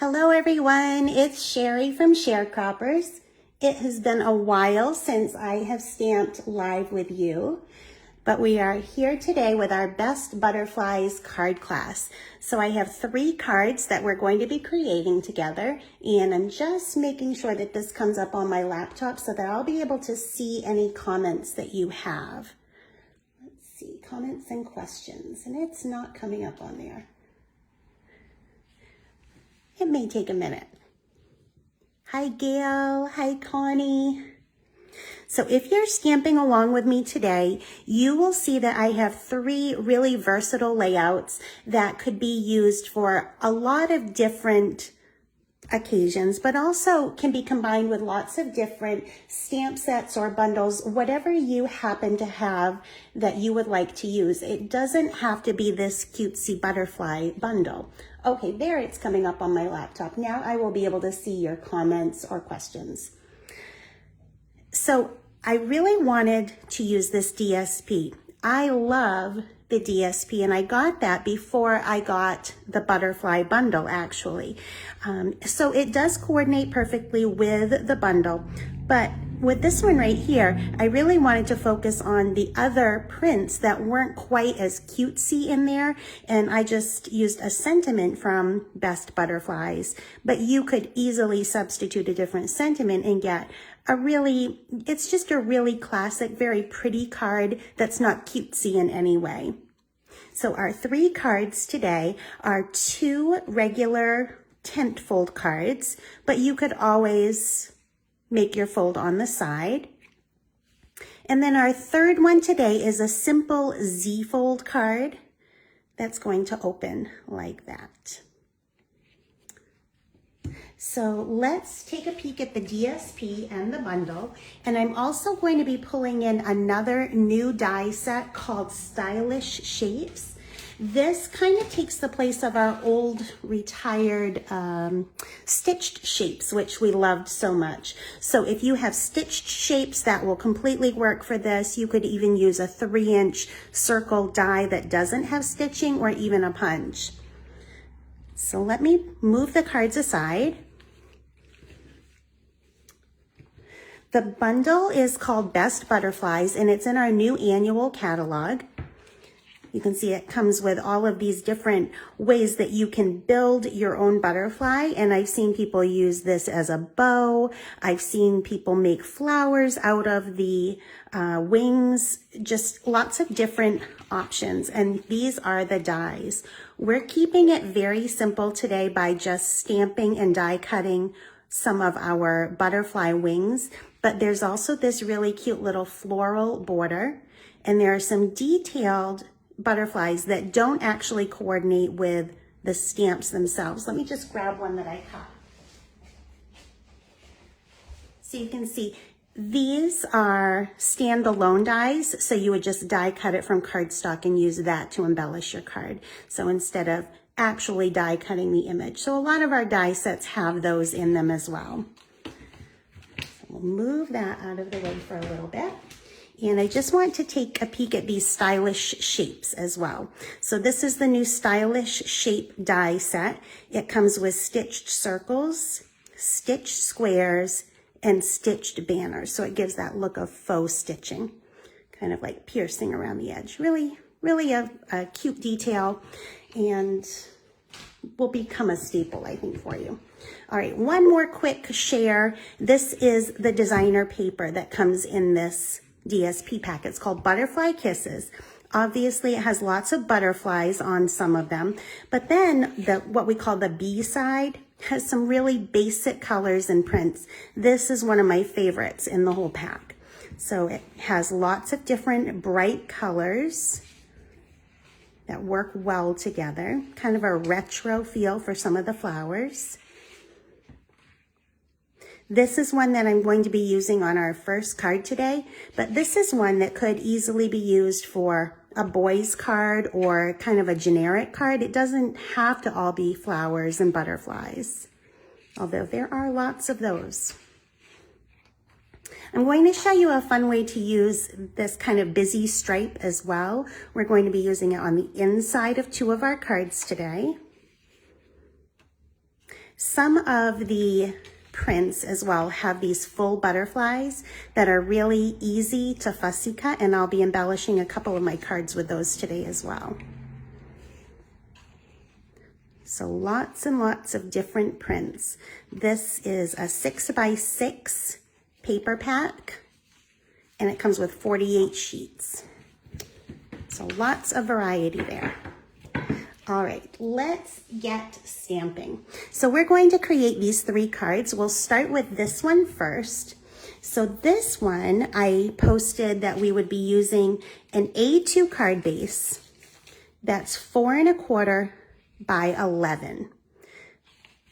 Hello everyone, it's Sherry from Sharecroppers. It has been a while since I have stamped live with you, but we are here today with our Best Butterflies card class. So I have 3 cards that we're going to be creating together, and I'm just making sure that this comes up on my laptop so that I'll be able to see any comments that you have. Let's see, comments and questions, and it's not coming up on there. It may take a minute. Hi, Gail. Hi, Connie. So if you're stamping along with me today, you will see that I have 3 really versatile layouts that could be used for a lot of different occasions, but also can be combined with lots of different stamp sets or bundles, whatever you happen to have that you would like to use. It doesn't have to be this cutesy butterfly bundle. Okay, there it's coming up on my laptop. Now I will be able to see your comments or questions. So I really wanted to use this DSP. I love the DSP, and I got that before I got the butterfly bundle actually. So it does coordinate perfectly with the bundle, but with this one right here, I really wanted to focus on the other prints that weren't quite as cutesy in there, and I just used a sentiment from Best Butterflies, but you could easily substitute a different sentiment and get it's just a really classic, very pretty card that's not cutesy in any way. So our 3 cards today are 2 regular tent fold cards, but you could always make your fold on the side. And then our 3rd one today is a simple Z fold card that's going to open like that. So let's take a peek at the DSP and the bundle. And I'm also going to be pulling in another new die set called Stylish Shapes. This kind of takes the place of our old retired stitched shapes, which we loved so much. So if you have stitched shapes, that will completely work for this. You could even use a 3-inch circle die that doesn't have stitching, or even a punch. So let me move the cards aside. The bundle is called Best Butterflies, and it's in our new annual catalog. You can see it comes with all of these different ways that you can build your own butterfly, and I've seen people use this as a bow. I've seen people make flowers out of the wings, just lots of different options, and these are the dies. We're keeping it very simple today by just stamping and die cutting some of our butterfly wings, but there's also this really cute little floral border, and there are some detailed butterflies that don't actually coordinate with the stamps themselves. Let me just grab one that I cut. So you can see these are standalone dies, so you would just die cut it from cardstock and use that to embellish your card. So instead of actually die cutting the image. So a lot of our die sets have those in them as well. So we'll move that out of the way for a little bit. And I just want to take a peek at these Stylish Shapes as well. So this is the new Stylish Shape die set. It comes with stitched circles, stitched squares, and stitched banners. So it gives that look of faux stitching, kind of like piercing around the edge. Really, really a cute detail, and will become a staple, I think, for you. All right, one more quick share. This is the designer paper that comes in this DSP pack. It's called Butterfly Kisses. Obviously, it has lots of butterflies on some of them, but then what we call the B side has some really basic colors and prints. This is one of my favorites in the whole pack. So it has lots of different bright colors that work well together, kind of a retro feel for some of the flowers. This is one that I'm going to be using on our first card today, but this is one that could easily be used for a boy's card or kind of a generic card. It doesn't have to all be flowers and butterflies, although there are lots of those. I'm going to show you a fun way to use this kind of busy stripe as well. We're going to be using it on the inside of 2 of our cards today. Some of the prints as well have these full butterflies that are really easy to fussy cut, and I'll be embellishing a couple of my cards with those today as well. So lots and lots of different prints. This is a 6x6 paper pack, and it comes with 48 sheets. So lots of variety there. All right, let's get stamping. So we're going to create these 3 cards. We'll start with this one first. So this one, I posted that we would be using an A2 card base that's 4 1/4 by 11.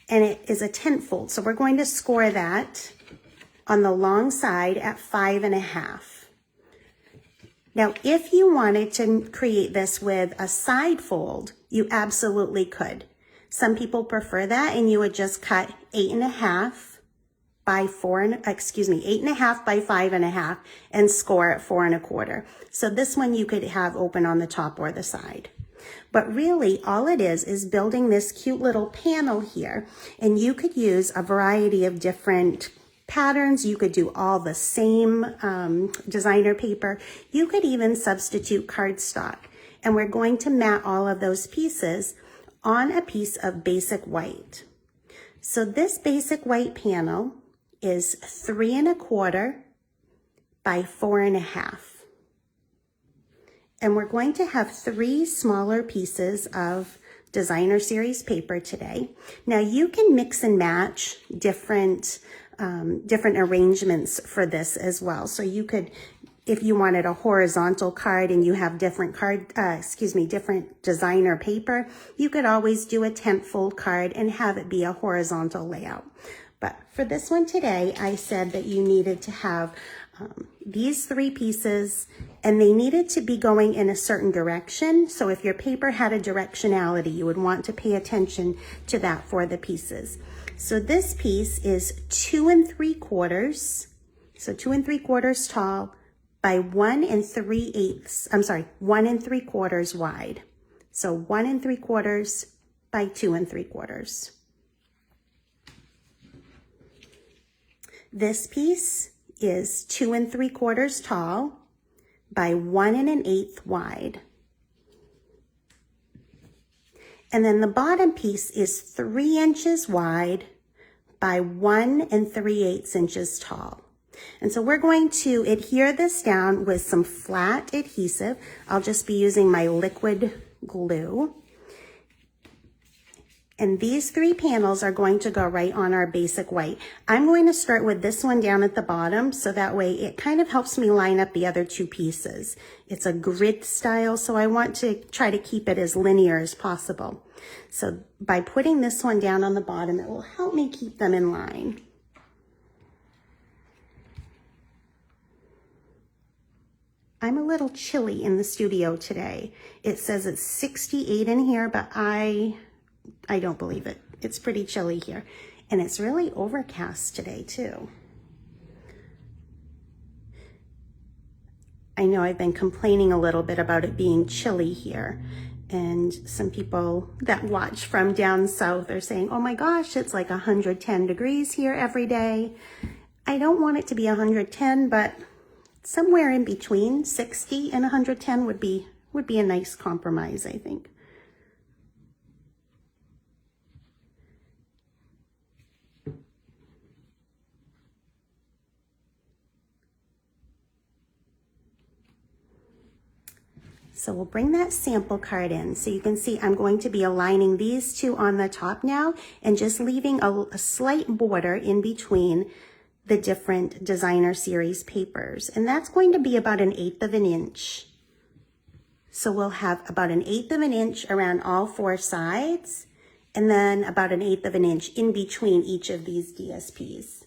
And it is a 10 fold. So we're going to score that on the long side at 5 1/2. Now, if you wanted to create this with a side fold, you absolutely could. Some people prefer that, and you would just cut 8 1/2 by 8 1/2 by 5 1/2 and score at 4 1/4. So this one you could have open on the top or the side. But really, all it is building this cute little panel here, and you could use a variety of different patterns. You could do all the same designer paper. You could even substitute cardstock. And we're going to mat all of those pieces on a piece of basic white. So this basic white panel is 3 1/4 by 4 1/2. And we're going to have 3 smaller pieces of designer series paper today. Now you can mix and match different arrangements for this as well. So you could, if you wanted a horizontal card and you have different different designer paper, you could always do a 10th fold card and have it be a horizontal layout. But for this one today, I said that you needed to have these 3 pieces, and they needed to be going in a certain direction. So if your paper had a directionality, you would want to pay attention to that for the pieces. So this piece is 2 3/4, so 2 3/4 tall by 1 3/8, 1 3/4 wide. So 1 3/4 by 2 3/4. This piece is 2 3/4 tall by 1 1/8 wide. And then the bottom piece is 3 inches wide by 1 3/8 inches tall. And so we're going to adhere this down with some flat adhesive. I'll just be using my liquid glue. And these 3 panels are going to go right on our basic white. I'm going to start with this one down at the bottom, so that way it kind of helps me line up the other 2 pieces. It's a grid style, so I want to try to keep it as linear as possible. So by putting this one down on the bottom, it will help me keep them in line. I'm a little chilly in the studio today. It says it's 68 in here, but I don't believe it. It's pretty chilly here. And it's really overcast today too. I know I've been complaining a little bit about it being chilly here. And some people that watch from down south are saying, oh my gosh, it's like 110 degrees here every day. I don't want it to be 110, but somewhere in between 60 and 110 would be a nice compromise, I think. So we'll bring that sample card in. So you can see I'm going to be aligning these 2 on the top now and just leaving a slight border in between the different designer series papers. And that's going to be about 1/8 of an inch. So we'll have about 1/8 of an inch around all 4 sides, and then about 1/8 of an inch in between each of these DSPs.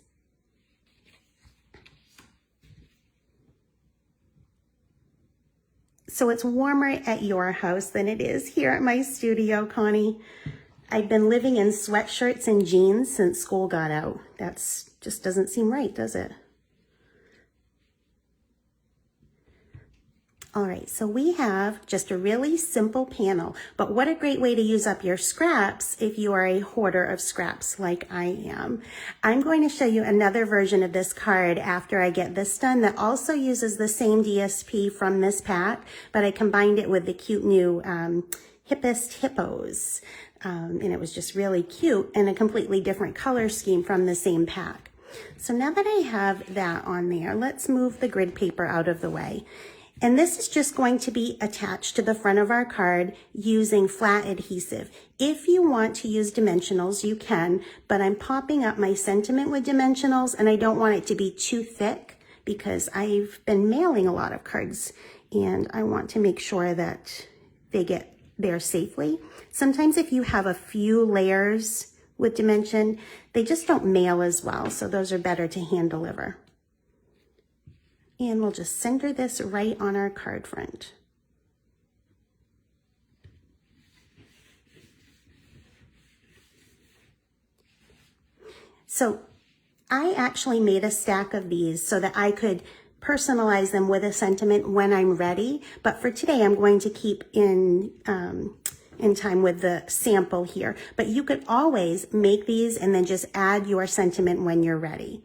So it's warmer at your house than it is here at my studio, Connie. I've been living in sweatshirts and jeans since school got out. That's just doesn't seem right, does it? All right, so we have just a really simple panel, but what a great way to use up your scraps if you are a hoarder of scraps like I am. I'm going to show you another version of this card after I get this done that also uses the same DSP from this pack, but I combined it with the cute new Hippest Hippos. And it was just really cute and a completely different color scheme from the same pack. So now that I have that on there, let's move the grid paper out of the way. And this is just going to be attached to the front of our card using flat adhesive. If you want to use dimensionals, you can, but I'm popping up my sentiment with dimensionals and I don't want it to be too thick because I've been mailing a lot of cards and I want to make sure that they get there safely. Sometimes if you have a few layers with dimension, they just don't mail as well, so those are better to hand deliver. And we'll just center this right on our card front. So I actually made a stack of these so that I could personalize them with a sentiment when I'm ready. But for today, I'm going to keep in time with the sample here. But you could always make these and then just add your sentiment when you're ready.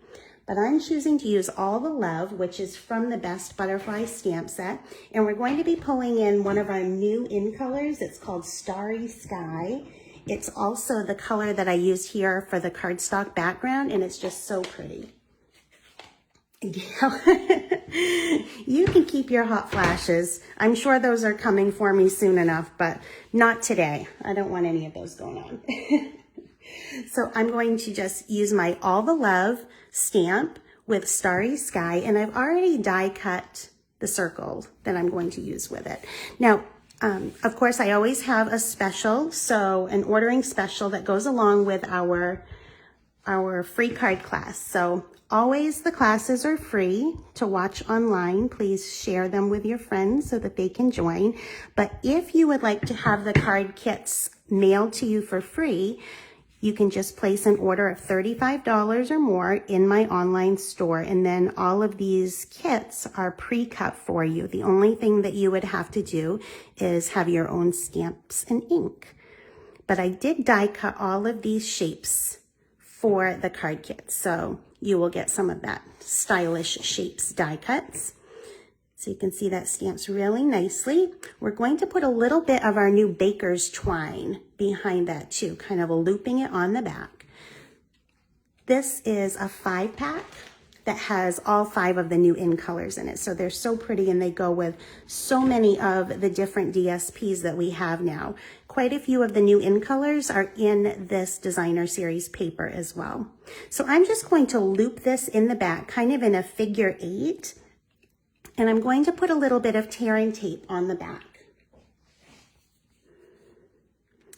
But I'm choosing to use All the Love, which is from the Best Butterfly stamp set. And we're going to be pulling in one of our new in colors. It's called Starry Sky. It's also the color that I used here for the cardstock background, and it's just so pretty. You can keep your hot flashes. I'm sure those are coming for me soon enough, but not today. I don't want any of those going on. So I'm going to just use my All the Love stamp with Starry Sky, and I've already die cut the circle that I'm going to use with it. Now, of course, I always have a special, so an ordering special that goes along with our free card class. So always the classes are free to watch online. Please share them with your friends so that they can join. But if you would like to have the card kits mailed to you for free, you can just place an order of $35 or more in my online store, and then all of these kits are pre-cut for you. The only thing that you would have to do is have your own stamps and ink. But I did die cut all of these shapes for the card kits, so you will get some of that stylish shapes die cuts. So you can see that stamps really nicely. We're going to put a little bit of our new baker's twine behind that too, kind of looping it on the back. This is a 5-pack that has all 5 of the new in colors in it. So they're so pretty and they go with so many of the different DSPs that we have now. Quite a few of the new in colors are in this designer series paper as well. So I'm just going to loop this in the back, kind of in a figure 8. And I'm going to put a little bit of tear and tape on the back.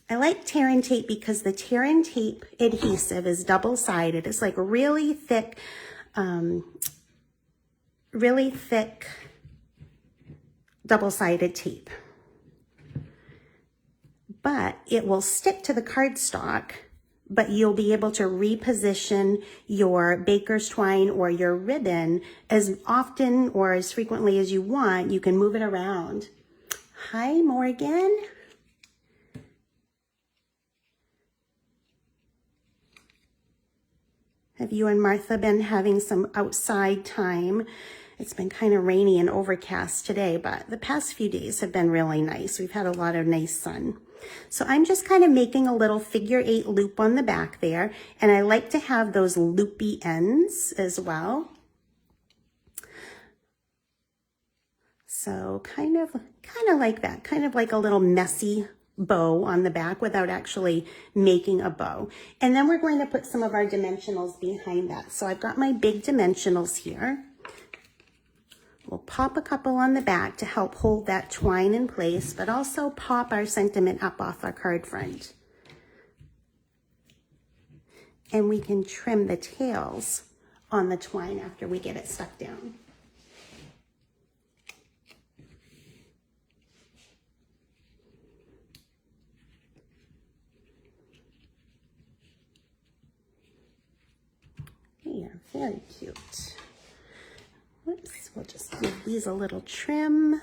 I like tear and tape because the tear and tape adhesive is double-sided. It's like really thick double-sided tape. But it will stick to the cardstock, but you'll be able to reposition your baker's twine or your ribbon as often or as frequently as you want. You can move it around. Hi, Morgan. Have you and Martha been having some outside time? It's been kind of rainy and overcast today, but the past few days have been really nice. We've had a lot of nice sun. So I'm just kind of making a little figure 8 loop on the back there, and I like to have those loopy ends as well. So kind of like that, kind of like a little messy bow on the back without actually making a bow. And then we're going to put some of our dimensionals behind that. So I've got my big dimensionals here. We'll pop a couple on the back to help hold that twine in place, but also pop our sentiment up off our card front. And we can trim the tails on the twine after we get it stuck down. Yeah, very cute. Whoops, we'll just give these a little trim.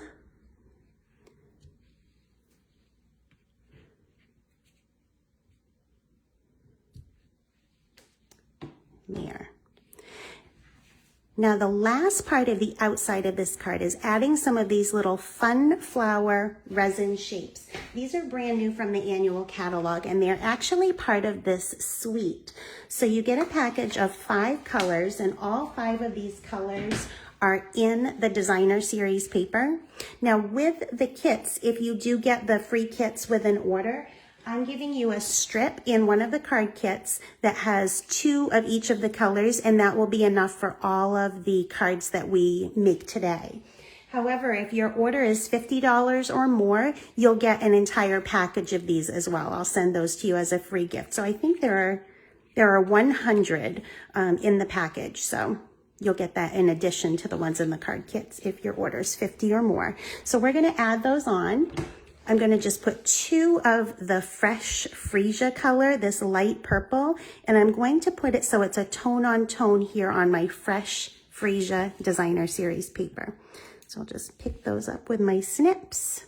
There. Now the last part of the outside of this card is adding some of these little fun flower resin shapes. These are brand new from the annual catalog, and they're actually part of this suite. So you get a package of 5 colors, and all 5 of these colors are in the designer series paper. Now with the kits, if you do get the free kits with an order, I'm giving you a strip in one of the card kits that has 2 of each of the colors, and that will be enough for all of the cards that we make today. However, if your order is $50 or more, you'll get an entire package of these as well. I'll send those to you as a free gift. So I think there are 100 in the package. So you'll get that in addition to the ones in the card kits if your order is 50 or more. So we're going to add those on. I'm going to just put 2 of the fresh freesia color, this light purple, and I'm going to put it so it's a tone on tone here on my fresh freesia designer series paper. So I'll just pick those up with my snips.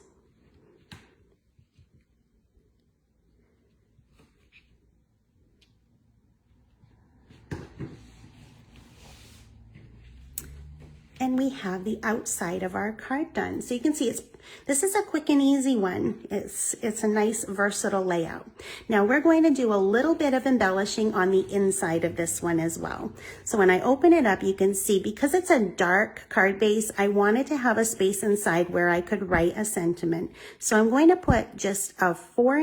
And we have the outside of our card done. So you can see this is a quick and easy one. It's a nice versatile layout. Now we're going to do a little bit of embellishing on the inside of this one as well. So when I open it up, you can see because it's a dark card base, I wanted to have a space inside where I could write a sentiment. So I'm going to put just a 4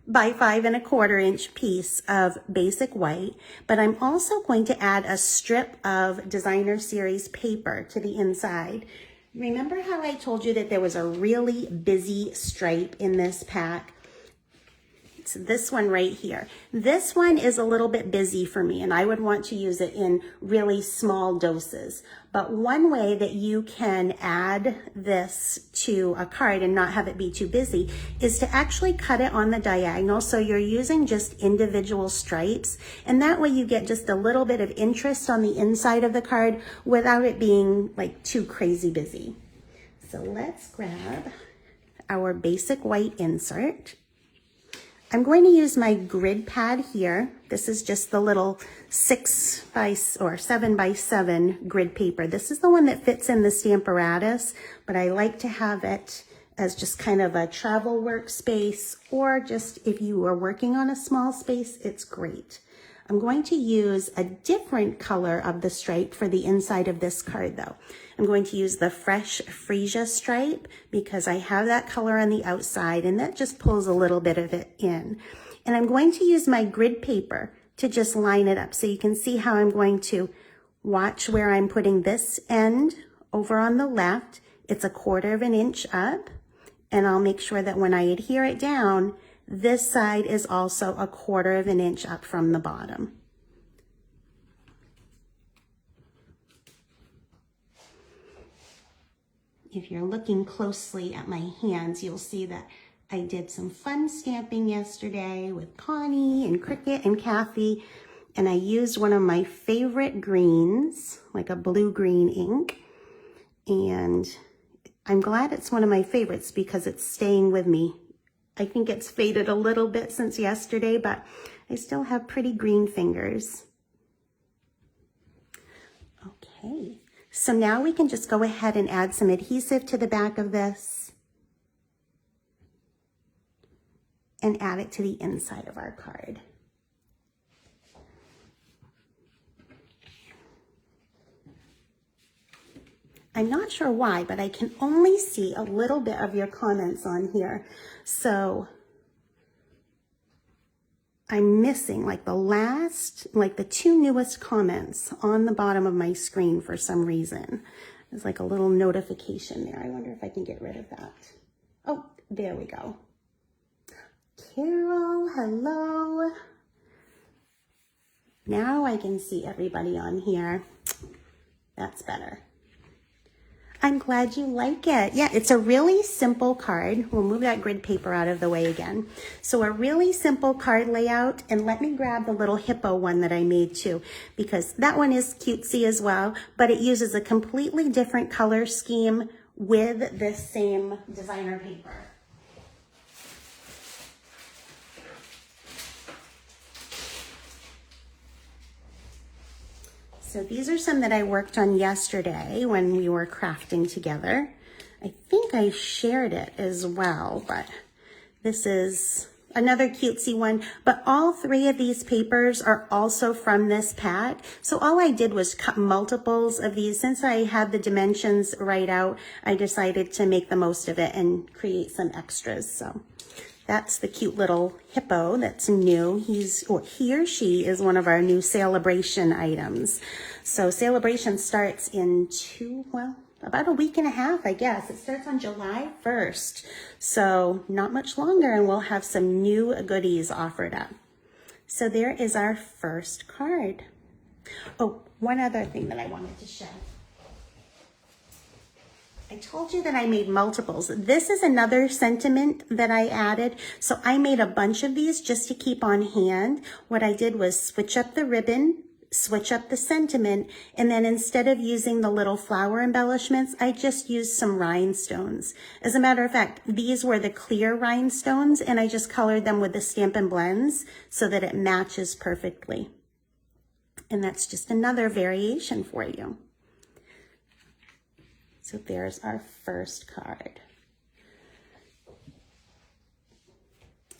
by 5 1/4 inch piece of basic white, but I'm also going to add a strip of designer series paper to the inside. Remember how I told you that there was a really busy stripe in this pack? It's this one right here. This one is a little bit busy for me, and I would want to use it in really small doses. But one way that you can add this to a card and not have it be too busy is to actually cut it on the diagonal, so you're using just individual stripes, and that way you get just a little bit of interest on the inside of the card without it being like too crazy busy. So let's grab our basic white insert. I'm going to use my grid pad here. This is just the little 7 by 7 grid paper. This is the one that fits in the Stamparatus, but I like to have it as just kind of a travel workspace, or just if you are working on a small space, it's great. I'm going to use a different color of the stripe for the inside of this card though. I'm going to use the fresh freesia stripe because I have that color on the outside, and that just pulls a little bit of it in. And I'm going to use my grid paper to just line it up so you can see how I'm going to watch where I'm putting this end over on the left. It's a 1/4 inch up, and I'll make sure that when I adhere it down, this side is also a 1/4 inch up from the bottom. If you're looking closely at my hands, you'll see that I did some fun stamping yesterday with Connie and Cricket and Kathy, and I used one of my favorite greens, like a blue-green ink, and I'm glad it's one of my favorites because it's staying with me. I think it's faded a little bit since yesterday, but I still have pretty green fingers. Okay, so now we can just go ahead and add some adhesive to the back of this and add it to the inside of our card. I'm not sure why, but I can only see a little bit of your comments on here. So I'm missing like the 2 newest comments on the bottom of my screen for some reason. There's like a little notification there. I wonder if I can get rid of that. Oh, there we go. Carol, hello. Now I can see everybody on here. That's better. I'm glad you like it. Yeah, it's a really simple card. We'll move that grid paper out of the way again. So a really simple card layout, and let me grab the little hippo one that I made too, because that one is cutesy as well, but it uses a completely different color scheme with this same designer paper. So these are some that I worked on yesterday when we were crafting together. I think I shared it as well, but this is another cutesy one. But all three of these papers are also from this pack. So all I did was cut multiples of these. Since I had the dimensions right out, I decided to make the most of it and create some extras. So that's the cute little hippo that's new. He or she is one of our new celebration items. So celebration starts in about a week and a half, I guess. It starts on July 1st. So not much longer, and we'll have some new goodies offered up. So there is our first card. Oh, one other thing that I wanted to show. I told you that I made multiples. This is another sentiment that I added. So I made a bunch of these just to keep on hand. What I did was switch up the ribbon, switch up the sentiment, and then instead of using the little flower embellishments, I just used some rhinestones. As a matter of fact, these were the clear rhinestones, and I just colored them with the Stampin' Blends so that it matches perfectly. And that's just another variation for you. So there's our first card.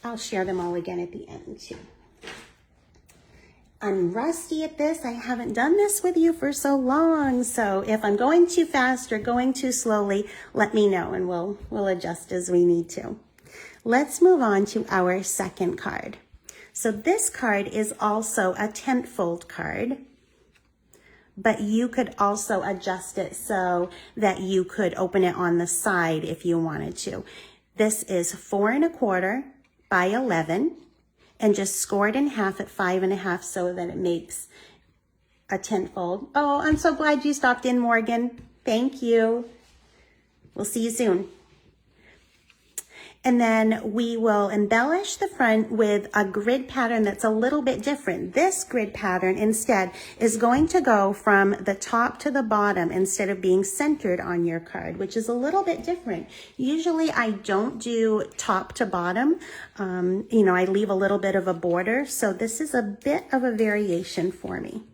I'll share them all again at the end too. I'm rusty at this. I haven't done this with you for so long. So if I'm going too fast or going too slowly, let me know and we'll adjust as we need to. Let's move on to our second card. So this card is also a tent fold card, but you could also adjust it so that you could open it on the side if you wanted to. This is 4 1/4 by 11 and just scored in half at 5 1/2 so that it makes a tent fold. Oh, I'm so glad you stopped in, Morgan. Thank you. We'll see you soon. And then we will embellish the front with a grid pattern that's a little bit different. This grid pattern instead is going to go from the top to the bottom instead of being centered on your card, which is a little bit different. Usually I don't do top to bottom. I leave a little bit of a border. So this is a bit of a variation for me.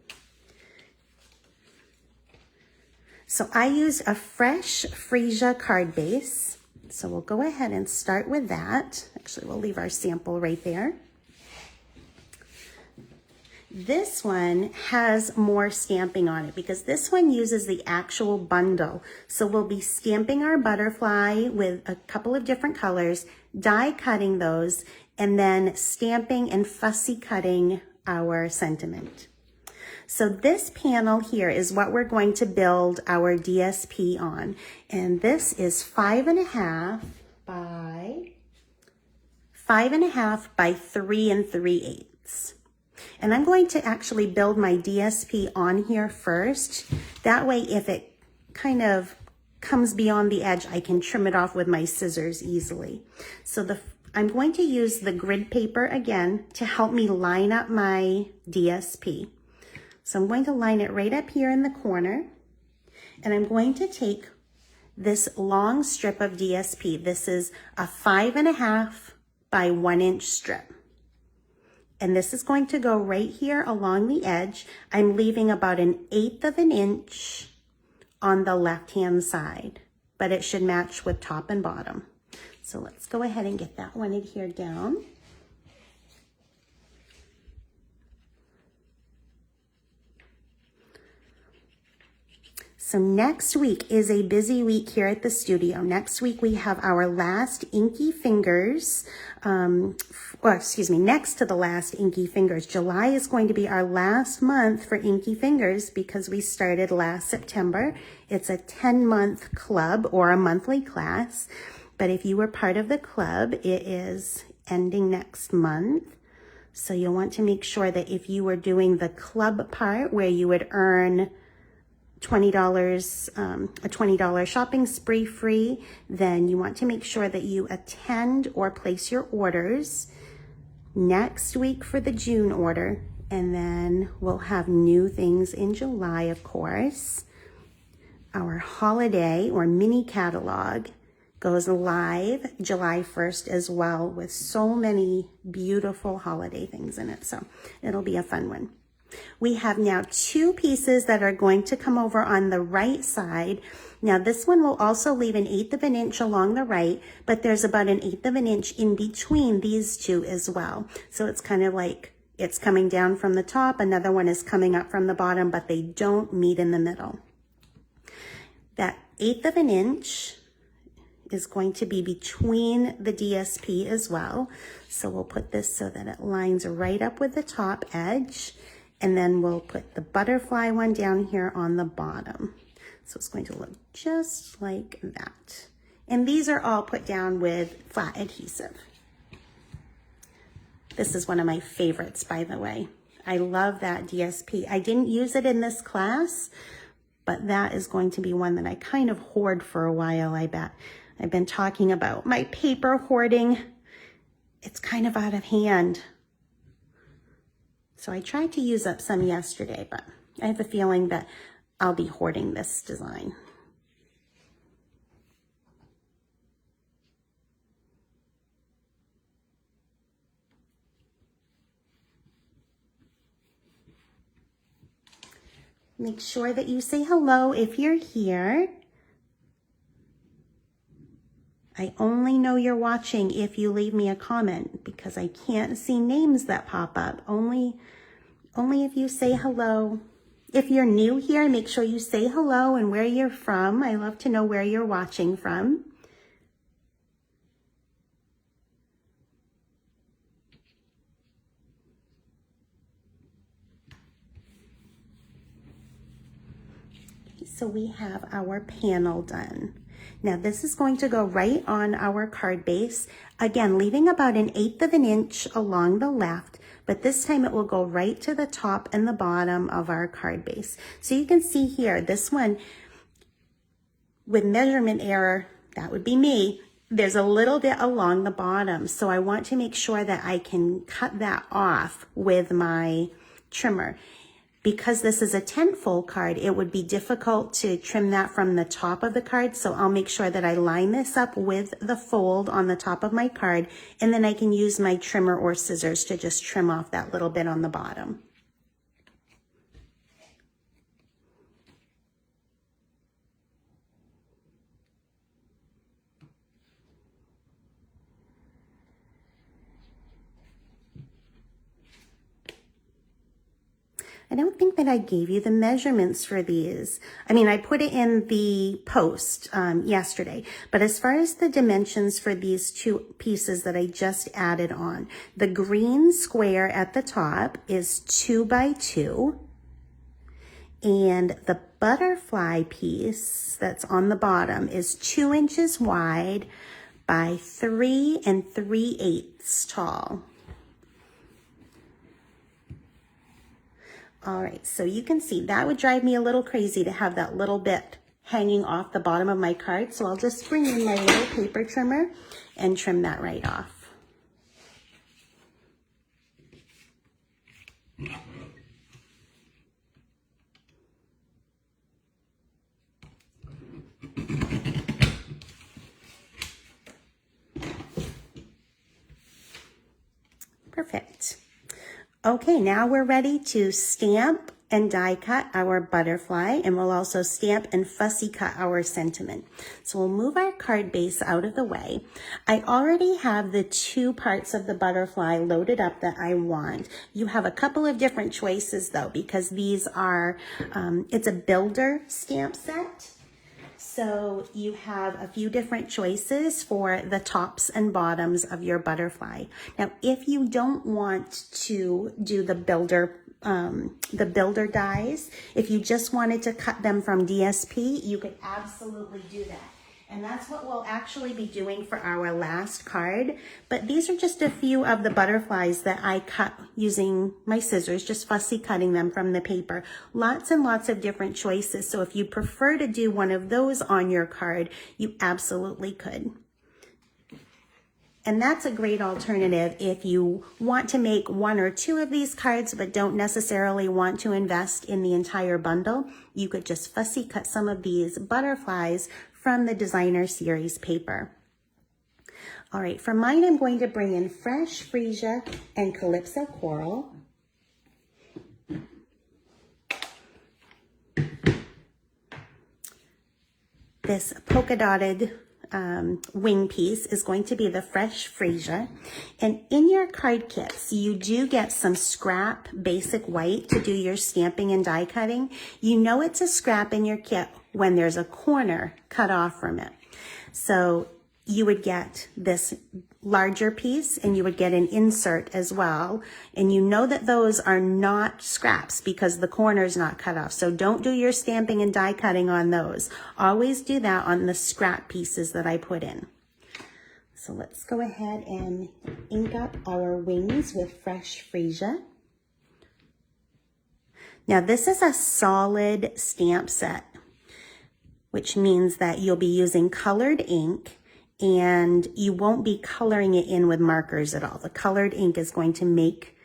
So I use a fresh freesia card base. So we'll go ahead and start with that. Actually, we'll leave our sample right there. This one has more stamping on it because this one uses the actual bundle. So we'll be stamping our butterfly with a couple of different colors, die cutting those, and then stamping and fussy cutting our sentiment. So this panel here is what we're going to build our DSP on. And this is 5 1/2 by 5 1/2 by 3 3/8. And I'm going to actually build my DSP on here first. That way, if it kind of comes beyond the edge, I can trim it off with my scissors easily. So I'm going to use the grid paper again to help me line up my DSP. So I'm going to line it right up here in the corner, and I'm going to take this long strip of DSP. This is a 5 1/2 by 1 inch strip. And this is going to go right here along the edge. I'm leaving about 1/8 of an inch on the left-hand side, but it should match with top and bottom. So let's go ahead and get that one adhered down. So next week is a busy week here at the studio. Next week we have our last Inky Fingers, next to the last Inky Fingers. July is going to be our last month for Inky Fingers because we started last September. It's a 10-month club or a monthly class. But if you were part of the club, it is ending next month. So you'll want to make sure that if you were doing the club part where you would earn $20, a $20 shopping spree free, then you want to make sure that you attend or place your orders next week for the June order. And then we'll have new things in July, of course. Our holiday or mini catalog goes live July 1st as well with so many beautiful holiday things in it. So it'll be a fun one. We have now 2 pieces that are going to come over on the right side. Now this one will also leave an 1/8 of an inch along the right, but there's about an 1/8 of an inch in between these 2 as well. So it's kind of like it's coming down from the top, another one is coming up from the bottom, but they don't meet in the middle. That 1/8 of an inch is going to be between the DSP as well. So we'll put this so that it lines right up with the top edge, and then we'll put the butterfly one down here on the bottom. So it's going to look just like that. And these are all put down with flat adhesive. This is one of my favorites, by the way. I love that DSP. I didn't use it in this class, but that is going to be one that I kind of hoard for a while, I bet. I've been talking about my paper hoarding. It's kind of out of hand. So I tried to use up some yesterday, but I have a feeling that I'll be hoarding this design. Make sure that you say hello if you're here. I only know you're watching if you leave me a comment, because I can't see names that pop up. Only if you say hello. If you're new here, make sure you say hello and where you're from. I love to know where you're watching from. So we have our panel done. Now this is going to go right on our card base. Again, leaving about an 1/8 of an inch along the left, but this time it will go right to the top and the bottom of our card base. So you can see here, this one with measurement error, that would be me, there's a little bit along the bottom. So I want to make sure that I can cut that off with my trimmer. Because this is a 10-fold card, it would be difficult to trim that from the top of the card. So I'll make sure that I line this up with the fold on the top of my card, and then I can use my trimmer or scissors to just trim off that little bit on the bottom. I don't think that I gave you the measurements for these. I mean, I put it in the post yesterday, but as far as the dimensions for these 2 pieces that I just added on, the green square at the top is 2 by 2, and the butterfly piece that's on the bottom is 2 inches wide by 3 3/8 tall. All right, so you can see that would drive me a little crazy to have that little bit hanging off the bottom of my card. So I'll just bring in my little paper trimmer and trim that right off. Perfect. Okay, now we're ready to stamp and die cut our butterfly, and we'll also stamp and fussy cut our sentiment. So we'll move our card base out of the way. I already have the 2 parts of the butterfly loaded up that I want. You have a couple of different choices though, because these are, it's a builder stamp set. So you have a few different choices for the tops and bottoms of your butterfly. Now, if you don't want to do the builder dies, if you just wanted to cut them from DSP, you could absolutely do that. And that's what we'll actually be doing for our last card. But these are just a few of the butterflies that I cut using my scissors, just fussy cutting them from the paper. Lots and lots of different choices. So if you prefer to do one of those on your card, you absolutely could. And that's a great alternative if you want to make 1 or 2 of these cards but don't necessarily want to invest in the entire bundle. You could just fussy cut some of these butterflies from the designer series paper. All right, for mine, I'm going to bring in fresh freesia and calypso coral. this polka dotted wing piece is going to be the fresh freesia. And in your card kits, you do get some scrap basic white to do your stamping and die cutting. You know it's a scrap in your kit when there's a corner cut off from it. So you would get this larger piece and you would get an insert as well. And you know that those are not scraps because the corner is not cut off. So don't do your stamping and die cutting on those. Always do that on the scrap pieces that I put in. So let's go ahead and ink up our wings with fresh freesia. Now this is a solid stamp set, which means that you'll be using colored ink and you won't be coloring it in with markers at all. The colored ink is going to make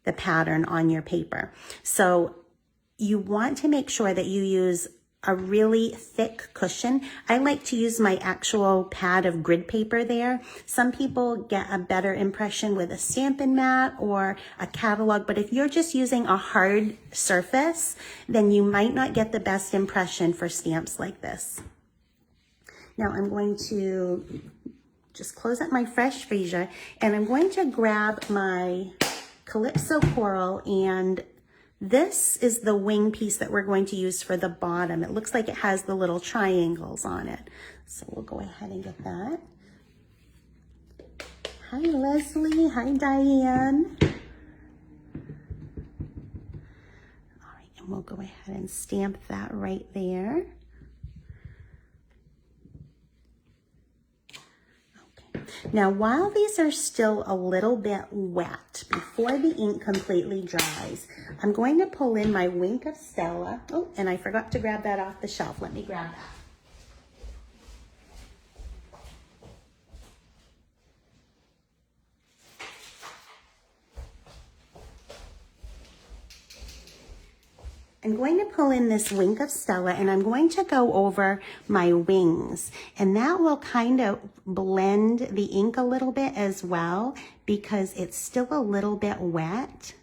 the pattern on your paper. So you want to make sure that you use a really thick cushion. I like to use my actual pad of grid paper there. Some people get a better impression with a Stampin' mat or a catalog, but if you're just using a hard surface, then you might not get the best impression for stamps like this. Now I'm going to just close up my fresh freesia and I'm going to grab my Calypso Coral, and this is the wing piece that we're going to use for the bottom. It looks like it has the little triangles on it. So we'll go ahead and get that. Hi Leslie, hi Diane. All right, and we'll go ahead and stamp that right there. Now, while these are still a little bit wet, before the ink completely dries, I'm going to pull in my Wink of Stella. Oh, and I forgot to grab that off the shelf. Let me grab that. I'm going to pull in this Wink of Stella and I'm going to go over my wings, and that will kind of blend the ink a little bit as well because it's still a little bit wet,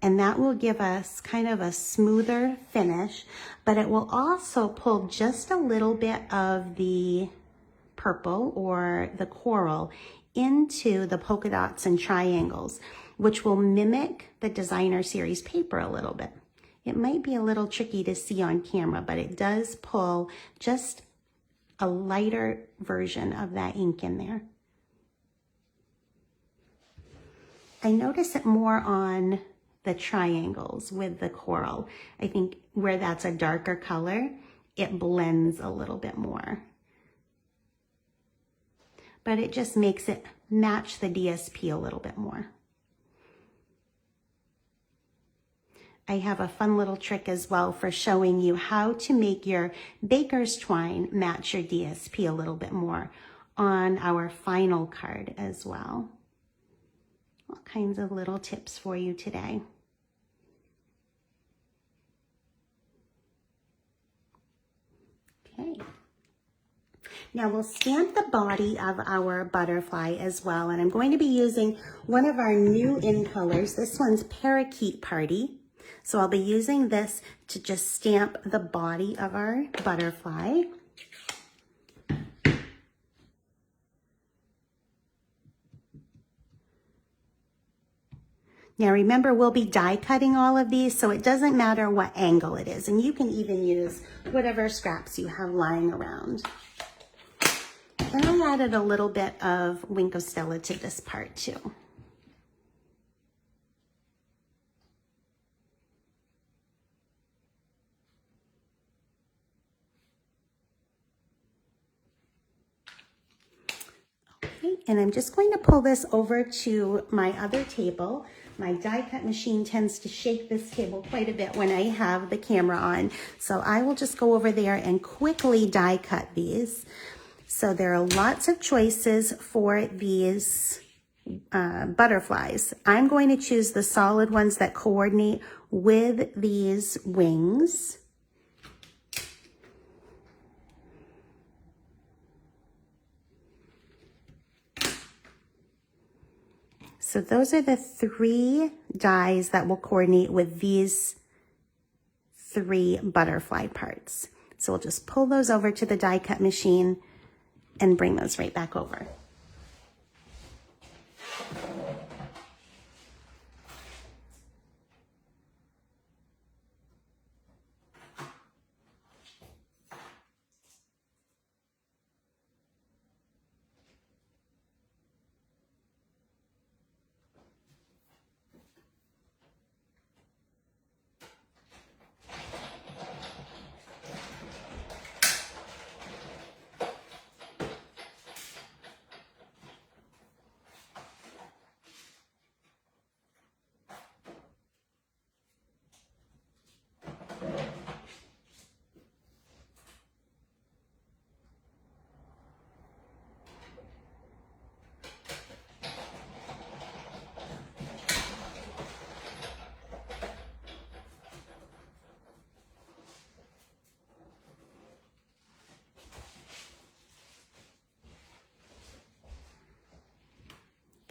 and that will give us kind of a smoother finish, but it will also pull just a little bit of the purple or the coral into the polka dots and triangles, which will mimic the Designer Series paper a little bit. It might be a little tricky to see on camera, but it does pull just a lighter version of that ink in there. I notice it more on the triangles with the coral. I think where that's a darker color, it blends a little bit more. But it just makes it match the DSP a little bit more. I have a fun little trick as well for showing you how to make your baker's twine match your DSP a little bit more on our final card as well. All kinds of little tips for you today. Okay. Now we'll stamp the body of our butterfly as well, and I'm going to be using one of our new in colors. This one's Parakeet Party. So I'll be using this to just stamp the body of our butterfly. Now remember, we'll be die cutting all of these, so it doesn't matter what angle it is. And you can even use whatever scraps you have lying around. And I added a little bit of Wink of Stella to this part too. And I'm just going to pull this over to my other table. My die cut machine tends to shake this table quite a bit when I have the camera on. So I will just go over there and quickly die cut these. So there are lots of choices for these butterflies. I'm going to choose the solid ones that coordinate with these wings. So those are the 3 dies that will coordinate with these 3 butterfly parts. So we'll just pull those over to the die cut machine and bring those right back over.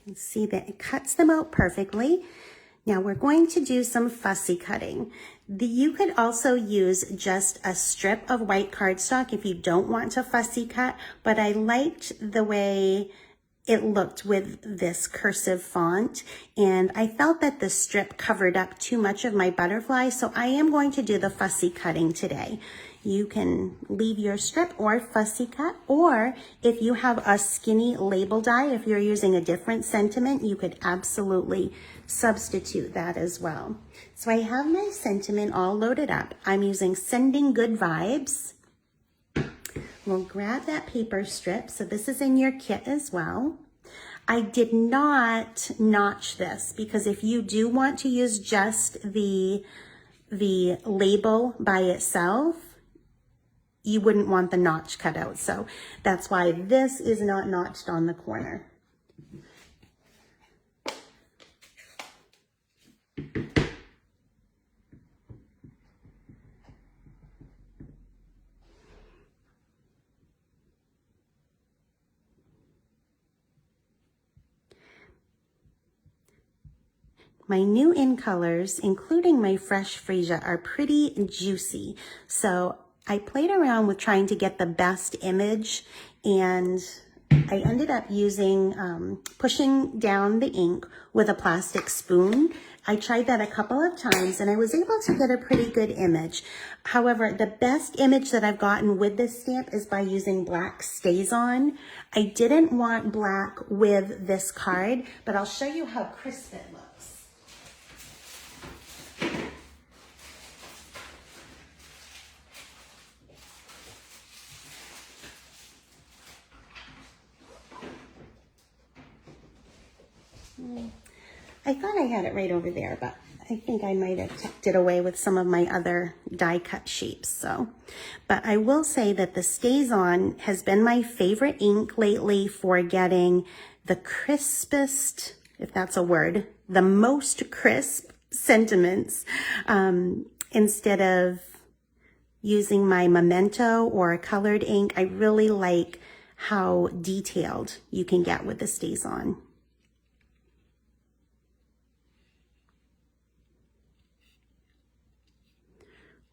You can see that it cuts them out perfectly. Now we're going to do some fussy cutting. You could also use just a strip of white cardstock if you don't want to fussy cut, but I liked the way it looked with this cursive font, and I felt that the strip covered up too much of my butterfly, so I am going to do the fussy cutting today. You can leave your strip or fussy cut, or if you have a skinny label die, if you're using a different sentiment, you could absolutely substitute that as well. So I have my sentiment all loaded up. I'm using Sending Good Vibes. We'll grab that paper strip. So this is in your kit as well. I did not notch this because if you do want to use just the label by itself, you wouldn't want the notch cut out. So that's why this is not notched on the corner. My new in colors, including my fresh freesia, are pretty juicy. So I played around with trying to get the best image, and I ended up using, pushing down the ink with a plastic spoon. I tried that a couple of times and I was able to get a pretty good image. However, the best image that I've gotten with this stamp is by using black StazOn. I didn't want black with this card, but I'll show you how crisp it looks. I thought I had it right over there, but I think I might have tucked it away with some of my other die cut shapes. So, but I will say that the StazOn has been my favorite ink lately for getting the crispest, if that's a word, the most crisp sentiments, instead of using my Memento or a colored ink. I really like how detailed you can get with the StazOn.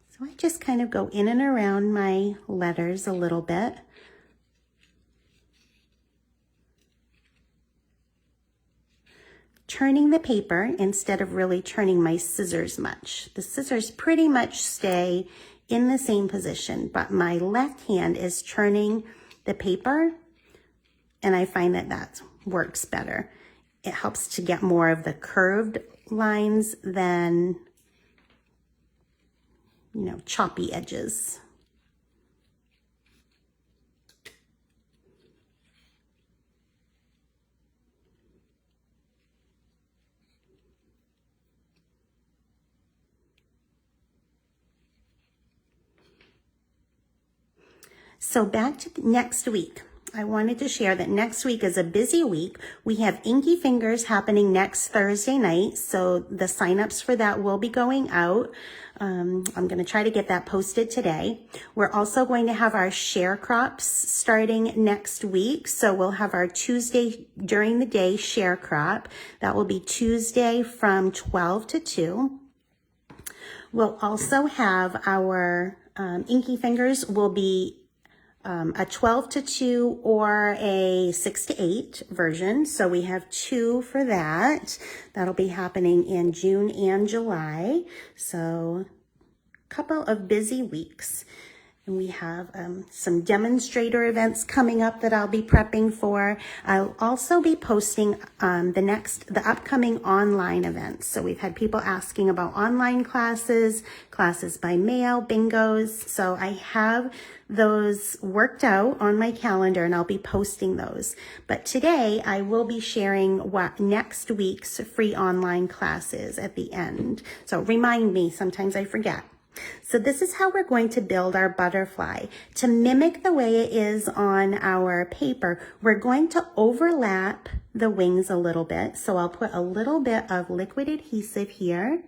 So I just kind of go in and around my letters a little bit. Turning the paper instead of really turning my scissors much. The scissors pretty much stay in the same position, but my left hand is turning the paper, and I find that that works better. It helps to get more of the curved lines than, you know, choppy edges. So back to next week. I wanted to share that next week is a busy week. We have Inky Fingers happening next Thursday night, so the signups for that will be going out. I'm going to try to get that posted today. We're also going to have our share crops starting next week, so we'll have our Tuesday during the day share crop. That will be Tuesday from 12 to 2. We'll also have our inky fingers will be a 12-2 or a 6-8 version. So we have 2 for that. That'll be happening in June and July. So a couple of busy weeks. And we have some demonstrator events coming up that I'll be prepping for. I'll also be posting the upcoming online events. So we've had people asking about online classes, classes by mail, bingos. So I have those worked out on my calendar and I'll be posting those. But today I will be sharing what next week's free online class is at the end. So remind me, sometimes I forget. So this is how we're going to build our butterfly. To mimic the way it is on our paper, we're going to overlap the wings a little bit. So I'll put a little bit of liquid adhesive here.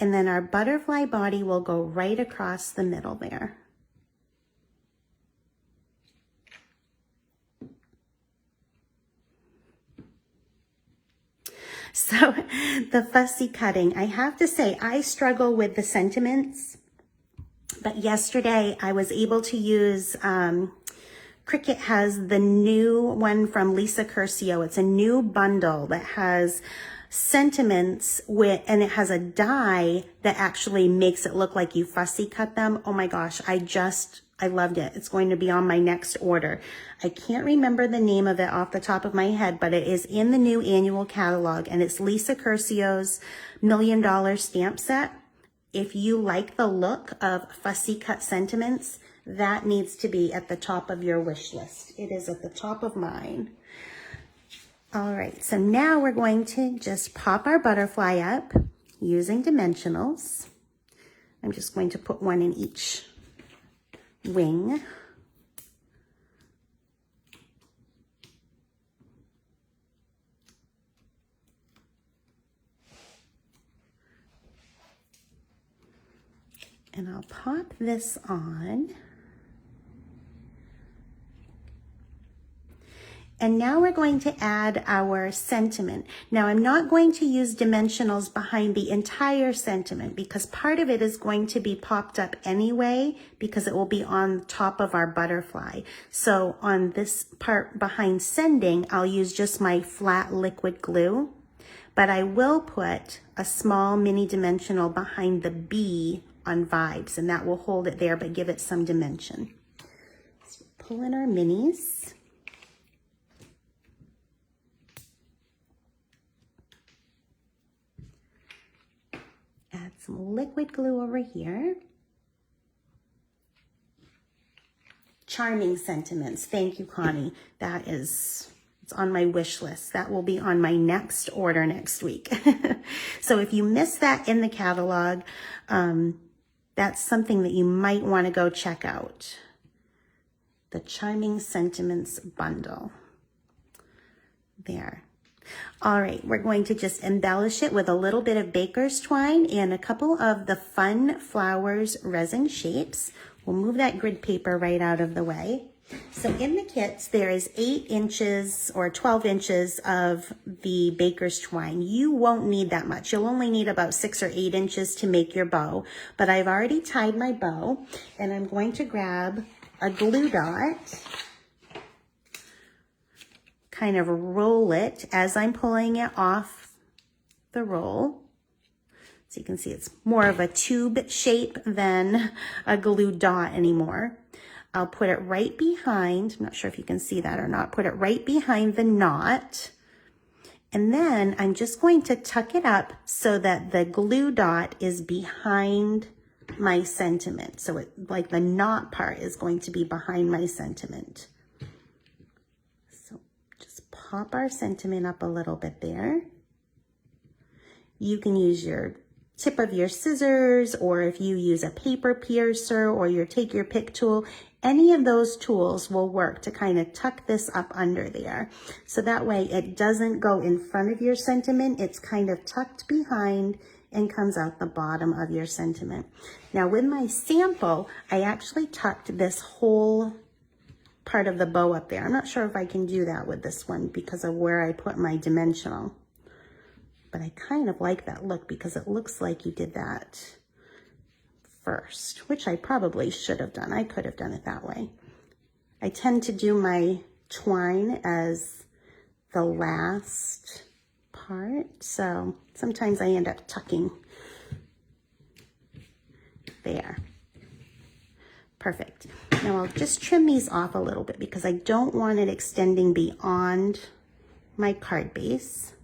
And then our butterfly body will go right across the middle there. So the fussy cutting, I have to say, I struggle with the sentiments, but yesterday I was able to use, Cricut has the new one from Lisa Curcio. It's a new bundle that has sentiments and it has a die that actually makes it look like you fussy cut them. Oh my gosh, I loved it. It's going to be on my next order. I can't remember the name of it off the top of my head, but it is in the new annual catalog and it's Lisa Curcio's $1 Million Stamp Set. If you like the look of fussy cut sentiments, that needs to be at the top of your wish list. It is at the top of mine. All right, so now we're going to just pop our butterfly up using dimensionals. I'm just going to put one in each wing. And I'll pop this on. And now we're going to add our sentiment. Now I'm not going to use dimensionals behind the entire sentiment because part of it is going to be popped up anyway because it will be on top of our butterfly. So on this part behind sending, I'll use just my flat liquid glue, but I will put a small mini dimensional behind the B on vibes and that will hold it there but give it some dimension. So pull in our minis. Add some liquid glue over here. Charming sentiments. Thank you, Connie. It's on my wish list. That will be on my next order next week. So if you missed that in the catalog, that's something that you might want to go check out. The Charming Sentiments bundle. There. All right, we're going to just embellish it with a little bit of baker's twine and a couple of the Fun Flowers resin shapes. We'll move that grid paper right out of the way. So in the kits, there is 8 inches or 12 inches of the baker's twine. You won't need that much. You'll only need about 6 or 8 inches to make your bow. But I've already tied my bow, and I'm going to grab a glue dot, kind of roll it as I'm pulling it off the roll. So you can see it's more of a tube shape than a glue dot anymore. I'll put it right behind, I'm not sure if you can see that or not, put it right behind the knot. And then I'm just going to tuck it up so that the glue dot is behind my sentiment. So like the knot part is going to be behind my sentiment. Pop our sentiment up a little bit there. You can use your tip of your scissors, or if you use a paper piercer or your take your pick tool, any of those tools will work to kind of tuck this up under there. So that way it doesn't go in front of your sentiment, it's kind of tucked behind and comes out the bottom of your sentiment. Now with my sample, I actually tucked this whole part of the bow up there. I'm not sure if I can do that with this one because of where I put my dimensional. But I kind of like that look because it looks like you did that first, which I probably should have done. I could have done it that way. I tend to do my twine as the last part, so sometimes I end up tucking there. Perfect. Now I'll just trim these off a little bit because I don't want it extending beyond my card base.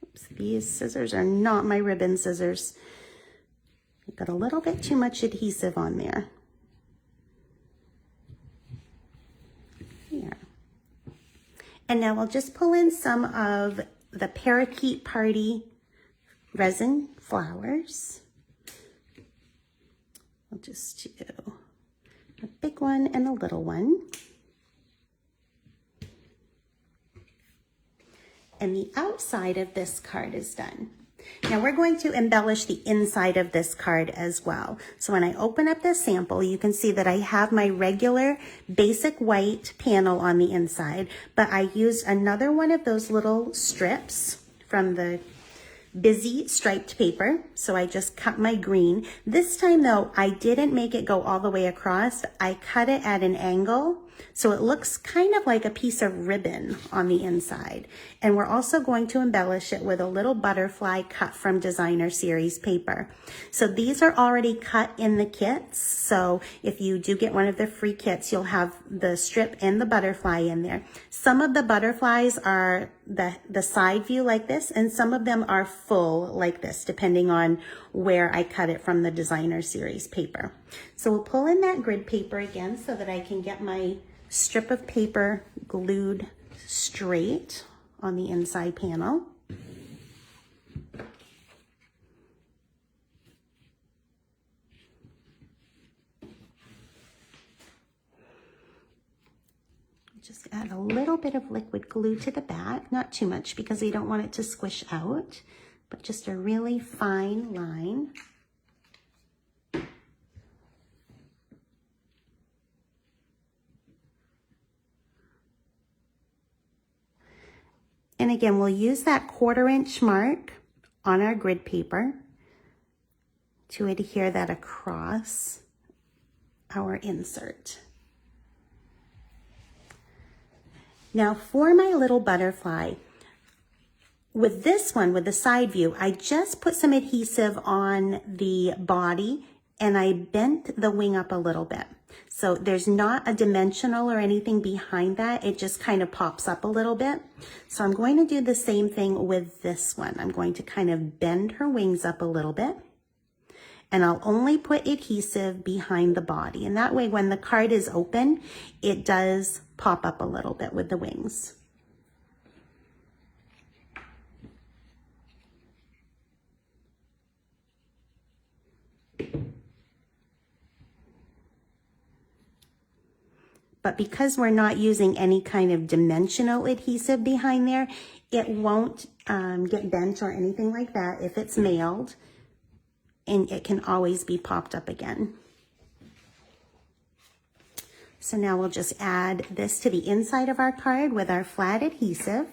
Oops, these scissors are not my ribbon scissors. I've got a little bit too much adhesive on there. Here. And now I'll just pull in some of the Parakeet Party resin flowers. I'll just do a big one and a little one. And the outside of this card is done. Now we're going to embellish the inside of this card as well. So when I open up this sample, you can see that I have my regular basic white panel on the inside, but I used another one of those little strips from the Busy striped paper. So I just cut my green. This time though, I didn't make it go all the way across. I cut it at an angle. So it looks kind of like a piece of ribbon on the inside. And we're also going to embellish it with a little butterfly cut from Designer Series paper. So these are already cut in the kits. So if you do get one of the free kits, you'll have the strip and the butterfly in there. Some of the butterflies are the side view like this, and some of them are full like this, depending on where I cut it from the Designer Series paper. So we'll pull in that grid paper again so that I can get my strip of paper glued straight on the inside panel. Just add a little bit of liquid glue to the back, not too much because we don't want it to squish out, but just a really fine line. And again, we'll use that 1/4 inch mark on our grid paper to adhere that across our insert. Now for my little butterfly, with this one, with the side view, I just put some adhesive on the body and I bent the wing up a little bit. So there's not a dimensional or anything behind that. It just kind of pops up a little bit. So I'm going to do the same thing with this one. I'm going to kind of bend her wings up a little bit. And I'll only put adhesive behind the body. And that way, when the card is open, it does pop up a little bit with the wings. But because we're not using any kind of dimensional adhesive behind there, it won't get bent or anything like that if it's mailed. And it can always be popped up again. So now we'll just add this to the inside of our card with our flat adhesive.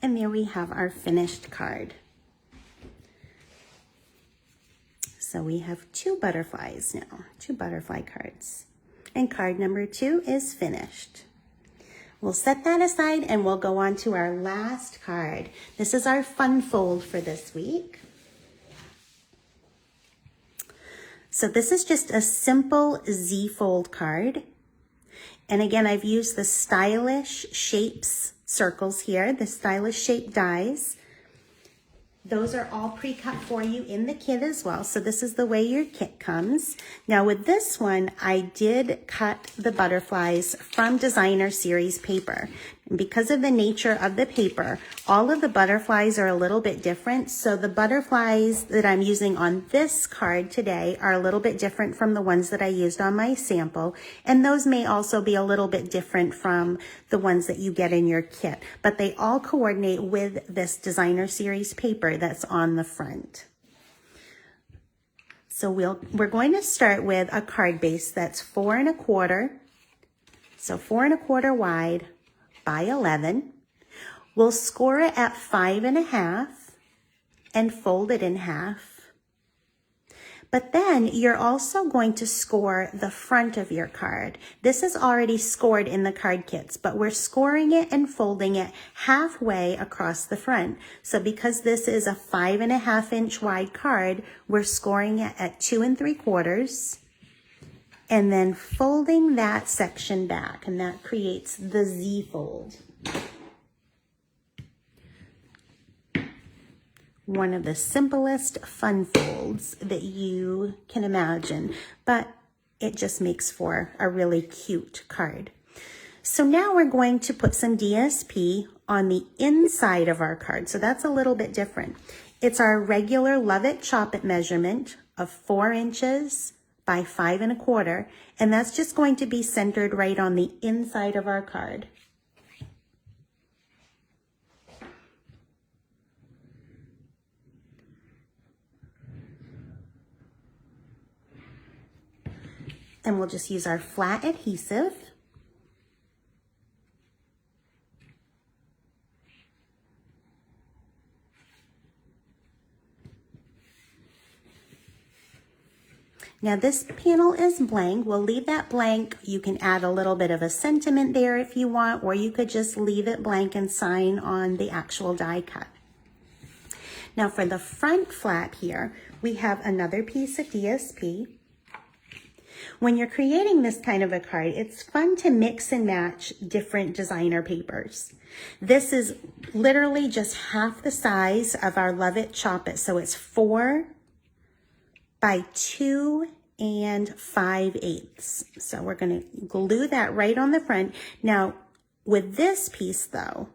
And there we have our finished card. So we have 2 butterflies now, 2 butterfly cards. And card number 2 is finished. We'll set that aside and we'll go on to our last card. This is our fun fold for this week. So this is just a simple Z fold card. And again, I've used the Stylish Shapes circles here, the Stylish Shape dies. Those are all pre-cut for you in the kit as well. So this is the way your kit comes. Now with this one, I did cut the butterflies from Designer Series paper. And because of the nature of the paper, all of the butterflies are a little bit different. So the butterflies that I'm using on this card today are a little bit different from the ones that I used on my sample. And those may also be a little bit different from the ones that you get in your kit. But they all coordinate with this designer series paper that's on the front. So we're going to start with a card base that's 4 1/4. So 4 1/4 wide by 11. We'll score it at 5 1/2 and fold it in half. But then you're also going to score the front of your card. This is already scored in the card kits, but we're scoring it and folding it halfway across the front. So because this is a 5 1/2 inch wide card, we're scoring it at 2 3/4 and then folding that section back, and that creates the Z fold. One of the simplest fun folds that you can imagine, but it just makes for a really cute card. So now we're going to put some DSP on the inside of our card. So that's a little bit different. It's our regular Love It, Chop It measurement of 4 inches by 5 1/4, and that's just going to be centered right on the inside of our card. And we'll just use our flat adhesive. Now this panel is blank. We'll leave that blank. You can add a little bit of a sentiment there if you want, or you could just leave it blank and sign on the actual die cut. Now for the front flap here, we have another piece of DSP. When you're creating this kind of a card, it's fun to mix and match different designer papers. This is literally just half the size of our Love It, Chop It. So it's 4 by 2 5/8. So we're going to glue that right on the front. Now with this piece though,